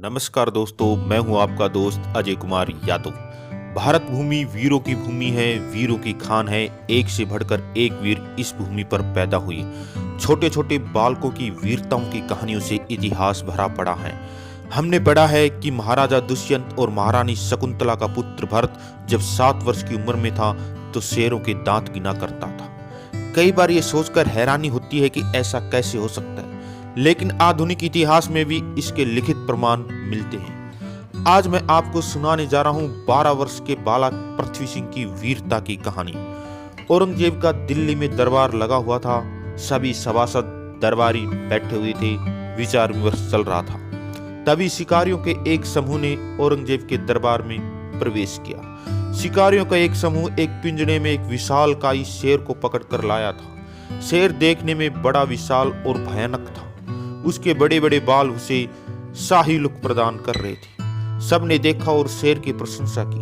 नमस्कार दोस्तों, मैं हूं आपका दोस्त अजय कुमार यादव। भारत भूमि वीरों की भूमि है, वीरों की खान है। एक से बढ़कर एक वीर इस भूमि पर पैदा हुए। छोटे छोटे बालकों की वीरताओं की कहानियों से इतिहास भरा पड़ा है। हमने पढ़ा है कि महाराजा दुष्यंत और महारानी शकुंतला का पुत्र भरत जब 7 वर्ष की उम्र में था तो शेरों के दांत गिना करता था। कई बार ये सोचकर हैरानी होती है कि ऐसा कैसे हो सकता है, लेकिन आधुनिक इतिहास में भी इसके लिखित प्रमाण मिलते हैं। आज मैं आपको सुनाने जा रहा हूं 12 वर्ष के बालक पृथ्वी सिंह की वीरता की कहानी। औरंगजेब का दिल्ली में दरबार लगा हुआ था। सभी सभासद दरबारी बैठे हुए थे, विचार विमर्श चल रहा था। तभी शिकारियों के एक समूह ने औरंगजेब के दरबार में प्रवेश किया। शिकारियों का एक समूह एक पिंजरे में एक विशालकाय शेर को पकड़कर लाया था। शेर देखने में बड़ा विशाल और भयानक था। उसके बड़े बड़े बाल उसे शाही लुक प्रदान कर रहे थे। सबने देखा और शेर की प्रशंसा की।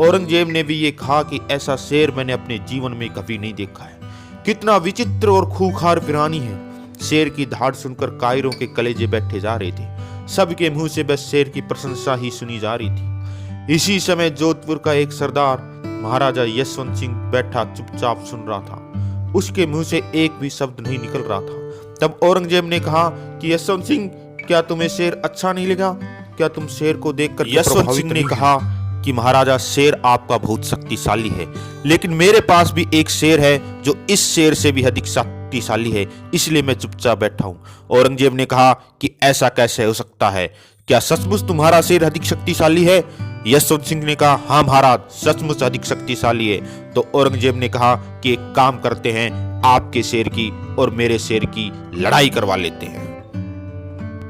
औरंगजेब ने भी ये कहा कि ऐसा शेर मैंने अपने जीवन में कभी नहीं देखा है। कितना विचित्र और खूंखार प्राणी है। शेर की धाड़ सुनकर कायरों के कलेजे बैठे जा रहे थे। सबके मुंह से बस शेर की प्रशंसा ही सुनी जा रही थी। इसी समय जोधपुर का एक सरदार महाराजा यशवंत सिंह बैठा चुपचाप सुन रहा था। उसके मुंह से एक भी शब्द नहीं निकल रहा था। तब औरंगजेब ने कहा कि यशवंत सिंह, क्या तुम्हें शेर अच्छा नहीं लगा? क्या तुम शेर को देखकर यशवंत सिंह ने कहा कि महाराजा, शेर आपका बहुत शक्तिशाली है, लेकिन मेरे पास भी एक शेर है जो इस शेर से भी अधिक शक्तिशाली है, इसलिए मैं चुपचाप बैठा हूं। औरंगजेब ने कहा कि ऐसा कैसे हो सकता है? क्या सचमुच तुम्हारा शेर अधिक शक्तिशाली है? यशवंत सिंह ने कहा, हाँ महाराज, सचमुच अधिक शक्तिशाली है। तो औरंगजेब ने कहा कि एक काम करते हैं, आपके शेर की और मेरे शेर की लड़ाई करवा लेते हैं।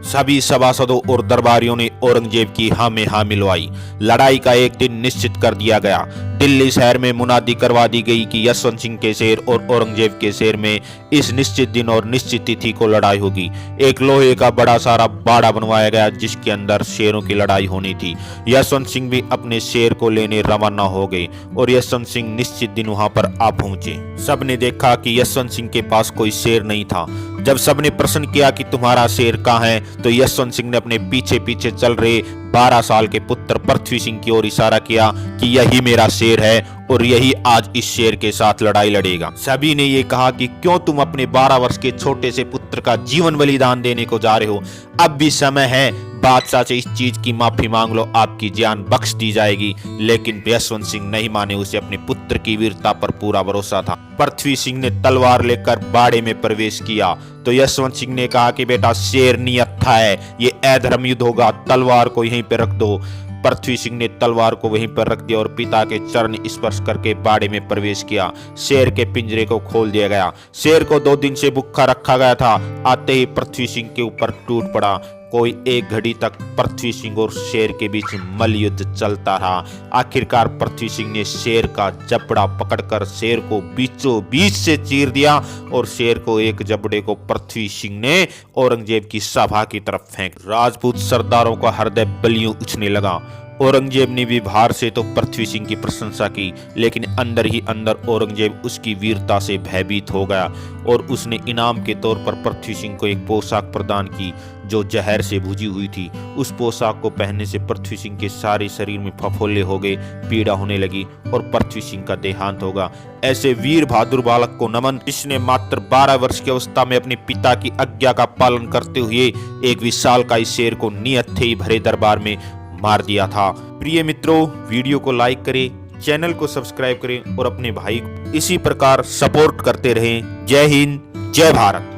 सभी सभासदों और दरबारियों ने औरंगजेब की हाँ में हाँ मिलवाई। लड़ाई का एक दिन निश्चित कर दिया गया। दिल्ली शहर में मुनादी करवा दी गई कि यशवंत सिंह के शेर और औरंगजेब के शेर में इस निश्चित दिन और निश्चित तिथि को लड़ाई होगी। एक लोहे का बड़ा सारा बाड़ा बनवाया गया जिसके अंदर शेरों की लड़ाई होनी थी। यशवंत सिंह भी अपने शेर को लेने रवाना हो गए और यशवंत सिंह निश्चित दिन वहां पर आ पहुंचे। सबने देखा कि यशवंत सिंह के पास कोई शेर नहीं था। जब सबने प्रश्न किया कि तुम्हारा शेर कहाँ है, तो यशवंत सिंह ने अपने पीछे पीछे चल रहे 12 साल के पुत्र पृथ्वी सिंह की ओर इशारा किया कि यही मेरा शेर है और यही आज इस शेर के साथ लड़ाई लड़ेगा। सभी ने ये कहा कि क्यों तुम अपने 12 वर्ष के छोटे से पुत्र का जीवन बलिदान देने को जा रहे हो? अब भी समय है, बादशाह से इस चीज की माफी मांग लो, आपकी जान बख्श दी जाएगी। लेकिन यशवंत सिंह नहीं माने। उसे अपने पुत्र की वीरता पर पूरा भरोसा था। पृथ्वी सिंह ने तलवार लेकर बाड़े में प्रवेश किया तो यशवंत सिंह ने कहा कि बेटा, शेर नियत्था है, ये अधर्म युद्ध होगा, तलवार को यहीं पे रख दो। पृथ्वी सिंह ने तलवार को वहीं पर रख दिया और पिता के चरण स्पर्श करके बाड़े में प्रवेश किया। शेर के पिंजरे को खोल दिया गया। शेर को 2 दिन से भूखा रखा गया था। आते ही पृथ्वी सिंह के ऊपर टूट पड़ा। कोई 1 घड़ी तक पृथ्वी सिंह और शेर के बीच मल्ल युद्ध चलता रहा। आखिरकार पृथ्वी सिंह ने शेर का जबड़ा पकड़कर शेर को बीचों बीच से चीर दिया और शेर को एक जबड़े को पृथ्वी सिंह ने औरंगजेब की सभा की तरफ फेंक। राजपूत सरदारों का हृदय बलियों उछने लगा। औरंगजेब ने भी बाहर से तो पृथ्वी सिंह की प्रशंसा की, लेकिन अंदर ही अंदर औरंगजेब उसकी वीरता से भयभीत हो गया और उसने इनाम के तौर पर पृथ्वी सिंह को एक पोशाक प्रदान की जो जहर से भुजी हुई थी। उस पोशाक को पहनने से पृथ्वी सिंह के सारे शरीर में फफोले हो गए, पीड़ा होने लगी और पृथ्वी सिंह का देहांत होगा। ऐसे वीर बहादुर बालक को नमन, जिसने मात्र 12 वर्ष की अवस्था में अपने पिता की आज्ञा का पालन करते हुए एक विशालकाय शेर को निहत्थे ही भरे दरबार में मार दिया था। प्रिय मित्रों, वीडियो को लाइक करें, चैनल को सब्सक्राइब करें और अपने भाई को इसी प्रकार सपोर्ट करते रहें। जय हिंद, जय भारत।